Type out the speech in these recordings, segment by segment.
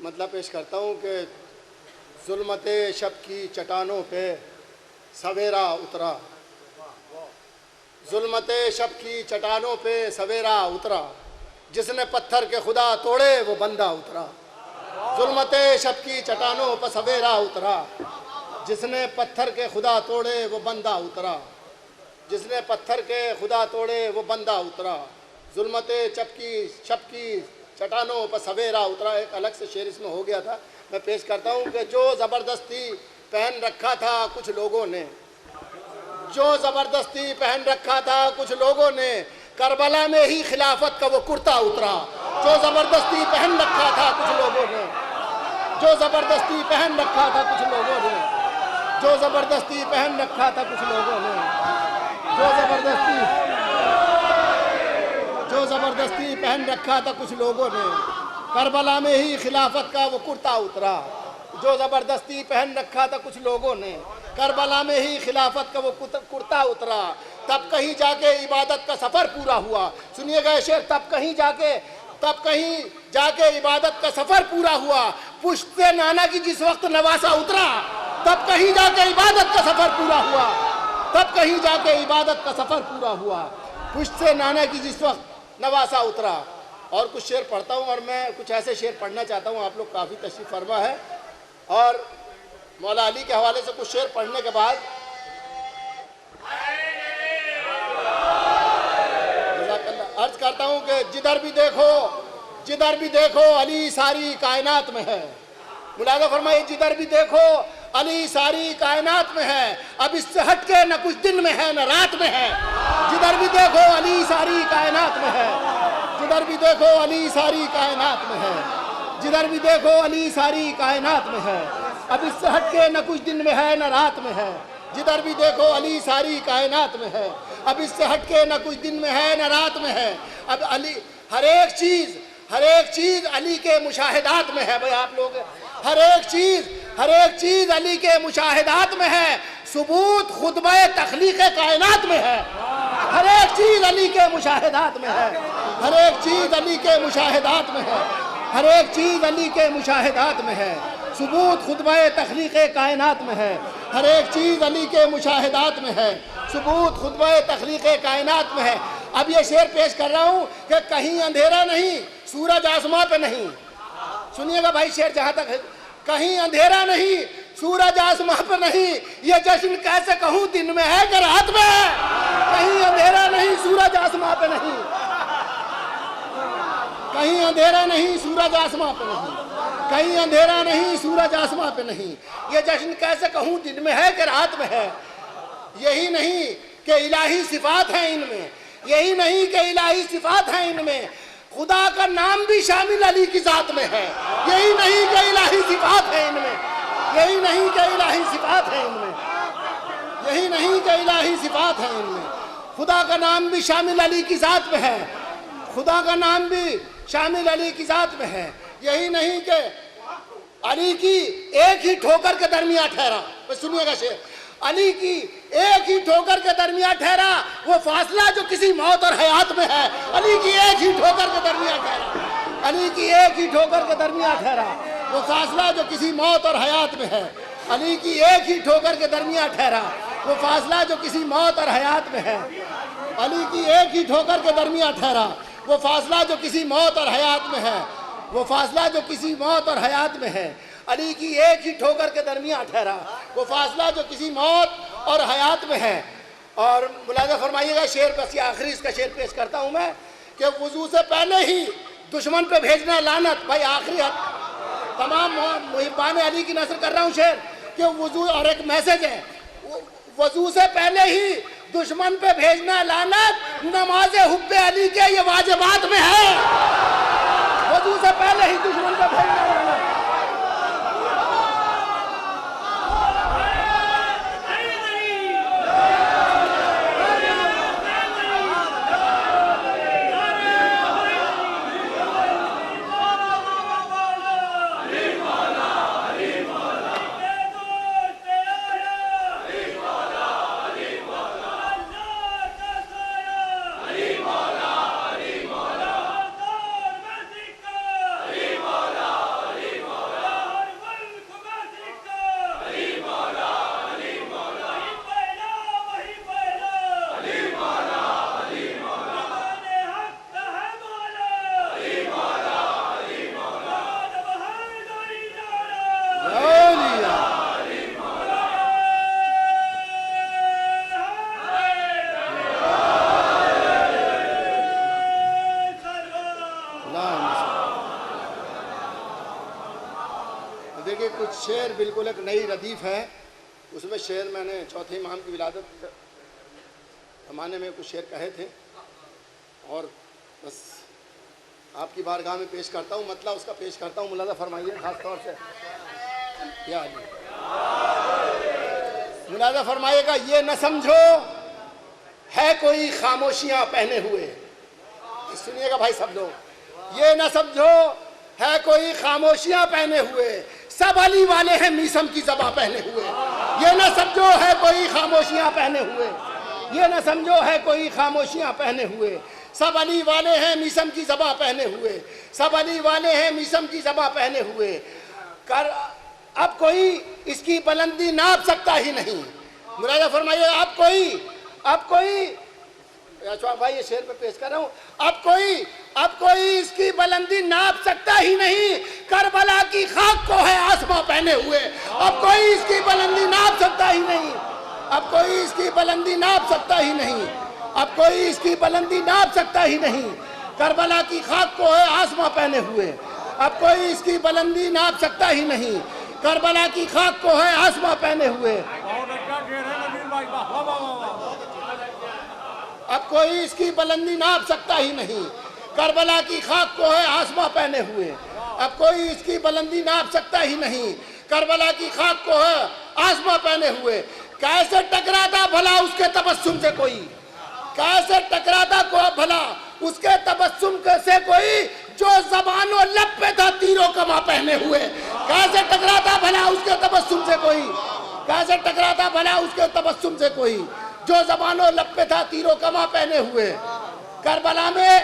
مطلب پیش کرتا ہوں کہ ظلمت شب کی چٹانوں پہ سویرا اترا، ظلمت شب کی چٹانوں پہ سویرا اترا، جس نے پتھر کے خدا توڑے وہ بندہ اترا۔ ظلمت شب کی چٹانوں پہ سویرا اترا، جس نے پتھر کے خدا توڑے وہ بندہ اترا، جس نے پتھر کے خدا توڑے وہ بندہ اترا۔ ظلمت شب کی چٹانوں پر سویرا اترا، ایک الگ سے شعر اس میں ہو گیا تھا، میں پیش کرتا ہوں کہ جو زبردستی پہن رکھا تھا کچھ لوگوں نے، جو زبردستی پہن رکھا تھا کچھ لوگوں نے، کربلا میں ہی خلافت کا وہ کرتا اترا۔ جو زبردستی پہن رکھا تھا کچھ لوگوں نے، جو زبردستی پہن رکھا تھا کچھ لوگوں نے، جو زبردستی پہن رکھا تھا کچھ لوگوں نے، جو زبردستی پہن رکھا تھا کچھ لوگوں نے، کربلا میں ہی خلافت کا وہ کرتا اترا۔ جو زبردستی پہن رکھا تھا کچھ لوگوں نے، کربلا میں ہی خلافت کا وہ کرتا اترا۔ تب کہیں جا کے عبادت کا سفر پورا ہوا۔ سنیے گا شعر، تب کہیں جا کے عبادت کا سفر پورا ہوا، پشت نانا کی جس وقت نواسا اترا۔ تب کہیں جا کے عبادت کا سفر پورا ہوا، تب کہیں جا کے عبادت کا سفر پورا ہوا، پشت سے نانا کی جس وقت نواسا اترا۔ اور کچھ شعر پڑھتا ہوں، اور میں کچھ ایسے شعر پڑھنا چاہتا ہوں، آپ لوگ کافی تشریف فرما ہے، اور مولا علی کے حوالے سے کچھ شعر پڑھنے کے بعد عرض کرتا ہوں کہ جدھر بھی دیکھو علی ساری کائنات میں ہے۔ ملاحظہ فرمائیے، جدھر بھی دیکھو علی ساری کائنات میں ہے، اب اس سے ہٹ کے نہ کچھ دن میں ہے نہ رات میں ہے۔ جدھر بھی دیکھو علی ساری کائنات میں ہے، جدھر بھی دیکھو علی ساری کائنات میں ہے، جدھر بھی دیکھو علی ساری کائنات میں ہے، اب اس سے ہٹ کے نہ کچھ دن میں ہے نہ رات میں ہے۔ جدھر بھی دیکھو علی ساری کائنات میں ہے، اب اس سے ہٹ کے نہ کچھ دن میں ہے نہ رات میں ہے۔ اب علی ہر ایک چیز علی کے مشاہدات میں ہے۔ بھائی آپ لوگ، ہر ایک چیز علی کے مشاہدات میں ہے، ثبوت خطبہ تخلیق کائنات میں ہے۔ ہر ایک چیز علی کے مشاہدات میں ہے، ہر ایک چیز علی کے مشاہدات میں ہے، ہر ایک چیز علی کے مشاہدات میں ہے، ثبوت خطبہ تخلیق کائنات میں ہے۔ ہر ایک چیز علی کے مشاہدات میں ہے، ثبوت خطبہ تخلیق کائنات میں ہے۔ اب یہ شعر پیش کر رہا ہوں کہ کہیں اندھیرا نہیں، سورج آسماں پہ نہیں۔ سنیے گا بھائی شعر جہاں تک ہے، کہیں اندھیرا نہیں، سورج آسماں پہ نہیں، یہ جشن کیسے کہوں دن میں ہے کہ رات میں ہے۔ کہیں اندھیرا نہیں، سورج آسماں پہ نہیں، کہیں اندھیرا نہیں، سورج آسماں پہ نہیں، کہیں اندھیرا نہیں، سورج آسماں پہ نہیں، یہ جشن کیسے کہوں دن میں ہے کہ رات میں ہے۔ یہی نہیں کہ الہی صفات ہیں ان میں، یہی نہیں کہ الہی صفات ہیں ان میں، خدا کا نام بھی شامل علی کی ذات میں ہے۔ یہی نہیں کہ الہی صفات ہیں ان میں، یہی نہیں کہ الہی صفات ہیں ان میں، یہی نہیں کہ الہی صفات ہیں ان میں، خدا کا نام بھی شامل علی کی ذات میں ہے، خدا کا نام بھی شامل علی کی ذات میں ہے۔ یہی نہیں کہ علی کی ایک ہی ٹھوکر کے درمیان ٹھہرا، سنیے گا شعر، علی کی ایک ہی ٹھوکر کے درمیان ٹھہرا وہ فاصلہ جو کسی موت اور حیات میں ہے۔ علی کی ایک ہی ٹھوکر کے درمیان ٹھہرا، علی کی ایک ہی ٹھوکر کے درمیان ٹھہرا وہ فاصلہ جو کسی موت اور حیات میں ہے۔ علی کی ایک ہی ٹھوکر کے درمیان ٹھہرا وہ فاصلہ جو کسی موت اور حیات میں ہے۔ علی کی ایک ہی ٹھوکر کے درمیان ٹھہرا وہ فاصلہ جو کسی موت اور حیات میں ہے، وہ فاصلہ جو کسی موت اور حیات میں ہے۔ علی کی ایک ہی ٹھوکر کے درمیان ٹھہرا وہ فاصلہ جو کسی موت اور حیات میں ہے۔ اور ملاحظہ فرمائیے گا شعر، بس یہ آخری اس کا شعر پیش کرتا ہوں میں، کہ وضو سے پہلے ہی دشمن پہ بھیجنا لعنت۔ بھائی آخری تمام محبان علی کی نثر کر رہا ہوں شعر، کہ وضو، اور ایک میسج ہے، وضو سے پہلے ہی دشمن پہ بھیجنا لعنت، نماز حب علی کے یہ واجبات میں ہے۔ وضو سے پہلے ہی دشمن پہ بھیجنا لعنت۔ دیکھیے کچھ شعر بالکل ایک نئی ردیف ہے، اس میں شعر میں نے چوتھے امام کی ولادت زمانے میں کچھ شعر کہے تھے، اور بس آپ کی بارگاہ میں پیش کرتا ہوں، مطلب اس کا پیش کرتا ہوں، ملاحظہ فرمائیے خاص طور سے یا علی ملاحظہ فرمائیے گا، یہ نہ سمجھو ہے کوئی خاموشیاں پہنے ہوئے، سنیے گا بھائی سب لوگ، یہ نہ سمجھو ہے کوئی خاموشیاں پہنے ہوئے، سب علی والے ہیں میسم کی زباں پہنے ہوئے، یہ نہ سمجھو ہے کوئی خاموشیاں پہنے ہوئے، یہ نہ سمجھو ہے کوئی خاموشیاں پہنے ہوئے، سب علی والے ہیں میسم کی زباں پہنے ہوئے، سب علی والے ہیں میسم کی زباں پہنے ہوئے، اب کوئی اس کی بلندی ناپ سکتا ہی نہیں، ملاحظہ فرمائیے، اب کوئی بھائی یہ شعر پہ پیش کر رہا ہوں، اب کوئی اس کی بلندی ناپ سکتا ہی نہیں، کربلا کی خاک کو ہے آسماں پہنے ہوئے، اب کوئی اس کی بلندی ناپ سکتا ہی نہیں، اب کوئی اس کی بلندی ناپ سکتا ہی نہیں، اب کوئی اس کی بلندی ناپ سکتا ہی نہیں، کربلا کی خاک کو ہے آسماں پہنے ہوئے، اب کوئی اس کی بلندی ناپ سکتا ہی نہیں، کربلا کی خاک کو ہے آسماں پہنے ہوئے، اب کوئی اس کی بلندی ناپ سکتا ہی نہیں، کربلا کی خاک کو ہے آسماں پہنے ہوئے، اب کوئی اس کی بلندی ناپ سکتا ہی نہیں، کربلا کی خاک کو ہے آسماں پہنے ہوئے، کیسے ٹکراتا بھلا اس کے تبسم سے کوئی، کیسے ٹکراتا کو بھلا اس کے تبسم سے کوئی جو زبان و لب پہ تھا تیروں کما پہنے ہوئے، کیسے ٹکراتا بھلا اس کے تبسم سے کوئی، کیسے ٹکراتا بھلا اس کے تبسم سے کوئی جو زبان و لب پہ تھا تیروں کما پہنے ہوئے، کربلا میں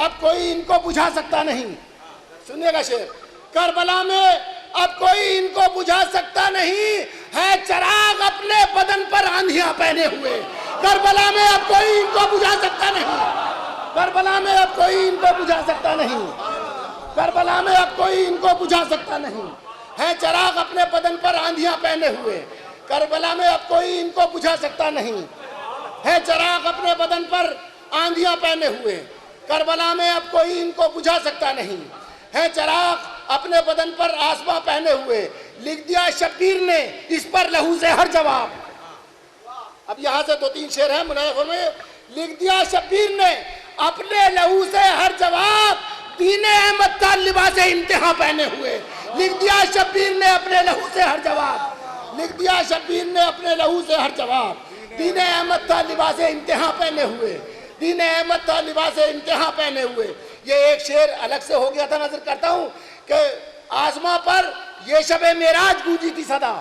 اب کوئی ان کو بجھا سکتا نہیں، سنیے گا شعر، کربلا میں اب کوئی ان کو بجھا سکتا نہیں، ہے چراغ اپنے بدن پر آندھیاں پہنے ہوئے، کربلا میں اب کوئی ان کو بجھا سکتا نہیں، کربلا میں اب کوئی ان کو بجھا سکتا نہیں، کربلا میں اب کوئی ان کو بجھا سکتا نہیں، ہے چراغ اپنے بدن پر آندھیاں پہنے ہوئے، کربلا میں اب کوئی ان کو بجھا سکتا نہیں، ہے چراغ اپنے بدن پر آندھیاں پہنے ہوئے، کربلا میں اب کوئی ان کو بجھا سکتا نہیں، ہے چراغ اپنے بدن پر آسماں پہنے ہوئے، لکھ دیا شبیر نے اس پر لہو سے ہر جواب، اب یہاں سے دو تین شعر ہیں منافع میں، لکھ دیا شبیر نے اپنے لہو سے ہر جواب، دین احمد تھا لباس امتحاں پہنے ہوئے، لکھ دیا شبیر نے اپنے لہو سے ہر جواب، لکھ دیا شبیر نے اپنے لہو سے ہر جواب، دین احمد تھا لباس امتحاں پہنے ہوئے، دین احمد تھا لباس امتحاں پہنے ہوئے، یہ ایک شعر الگ سے ہو گیا تھا، نظر کرتا ہوں کہ آسماں پر یہ شب معراج گونجی تھی صدا،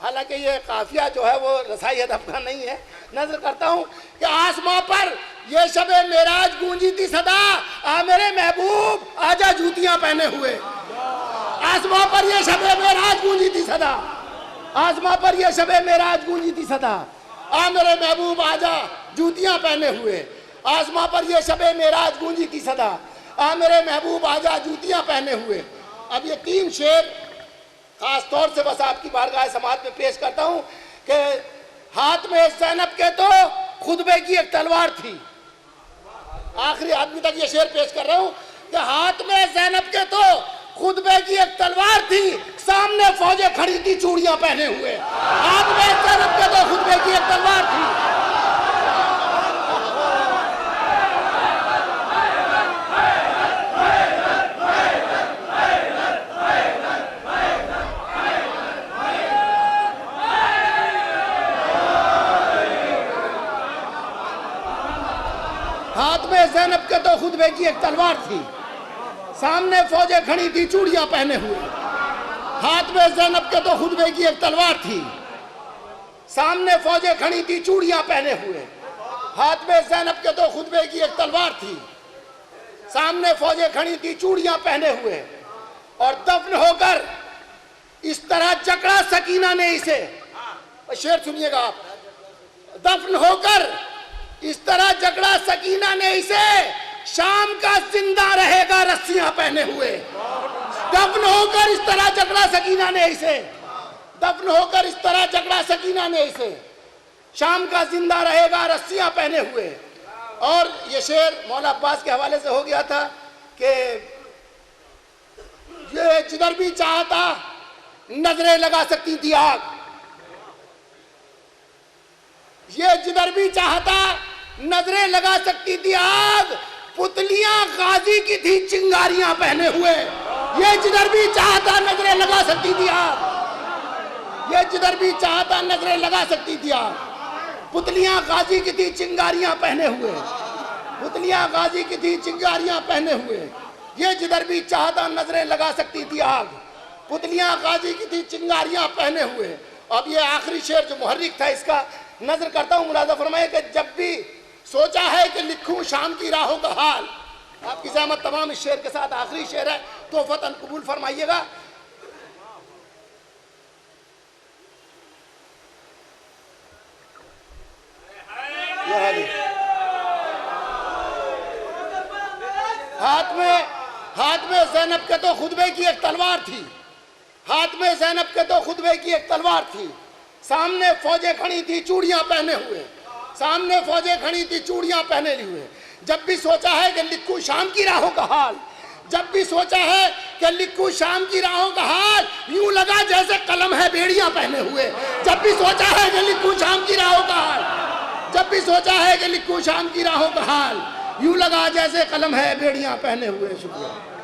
حالانکہ یہ قافیہ جو ہے وہ رسائی ادب کا نہیں ہے، نظر کرتا ہوں کہ آسماں پر یہ شب معراج گونجی تھی صدا، آ میرے محبوب آجا جوتیاں پہنے ہوئے، آسماں پر یہ شب معراج گونجی تھی صدا، آسماں پر یہ شب معراج گونجی تھی صدا، آ میرے محبوب آجا جوتیاں پہنے ہوئے، آسماں پر یہ شب معراج گونجی تھی صدا، آ میرے محبوب آجا جوتیاں پہنے ہوئے۔ اب یہ تین شعر خاص طور سے بس آپ کی بارگاہ سماعت میں پیش کرتا ہوں کہ ہاتھ میں زینب کے تو خطبے کی ایک تلوار تھی، آخری آدمی تک یہ شعر پیش کر رہا ہوں کہ ہاتھ میں زینب کے تو خطبے کی ایک تلوار تھی، سامنے فوجیں کھڑی تھی چوڑیاں پہنے ہوئے، ہاتھ میں زینب کے تو خطبے کی ایک تلوار تھی، ہاتھ میں زینب کے تو خطبے کی ایک تلوار تھی، سامنے فوجیں کھڑی تھی چوڑیاں پہنے ہوئے، ہاتھ میں زینب کے تو خطبے کی ایک تلوار تھی، سامنے فوجیں کھڑی تھی چوڑیاں پہنے ہوئے، ہاتھ میں زینب کے تو خطبے کی ایک تلوار تھی، سامنے فوجیں کھڑی تھی چوڑیاں پہنے ہوئے، اور دفن ہو کر اس طرح جکڑا سکینہ نے اسے، شعر سنیے گا آپ، دفن ہو کر اس طرح جکڑا سکینہ نے اسے، شام کا زندہ رہے گا رسیاں پہنے ہوئے، دفن ہو کر اس طرح جکڑا سکینہ نے اسے، دفن ہو کر اس طرح جکڑا سکینہ نے اسے، شام کا زندہ رہے گا رسیاں پہنے ہوئے۔ اور یہ شعر مولا عباس کے حوالے سے ہو گیا تھا کہ یہ جدھر بھی چاہتا نظریں لگا سکتی تھی آگ، یہ جدھر بھی چاہتا نظریں لگا سکتی تھی آگ، پتلیاں غازی کی تھی چنگاریاں پہنے ہوئے، یہ جدھر بھی چاہتا نظریں لگا سکتی تھی آگ، یہ جدھر بھی چاہتا نظریں لگا سکتی تھی آگ، پتلیاں غازی کی تھی چنگاریاں پہنے ہوئے، پتلیاں غازی کی تھی چنگاریاں پہنے ہوئے، یہ جدھر بھی چاہتا نظریں لگا سکتی تھی آگ، پتلیاں غازی کی تھی چنگاریاں پہنے ہوئے۔ اب یہ آخری شعر جو محرک تھا اس کا نظر کرتا ہوں، ملاحظہ فرمائے کہ جب بھی سوچا ہے کہ لکھوں شام کی راہوں کا حال، آپ کی زحمت تمام اس شعر کے ساتھ آخری شعر ہے، تحفتاً قبول فرمائیے گا۔ ہاتھ میں زینب کے تو خطبے کی ایک تلوار تھی، ہاتھ میں زینب کے تو خطبے کی ایک تلوار تھی، سامنے فوجیں کھڑی تھی چوڑیاں پہنے ہوئے، سامنے فوجیں کھڑی تھی چوڑیاں پہنے ہوئے۔ جب بھی سوچا ہے کہ لکھوں شام کی راہوں کا حال، جب بھی سوچا ہے کہ لکھوں شام کی راہوں کا حال، یوں لگا جیسے قلم ہے بیڑیاں پہنے ہوئے۔ جب بھی سوچا ہے کہ لکھوں شام کی راہوں کا حال، جب بھی سوچا ہے کہ لکھوں شام کی راہوں کا حال، یوں لگا جیسے قلم ہے بیڑیاں پہنے ہوئے۔ شکریہ۔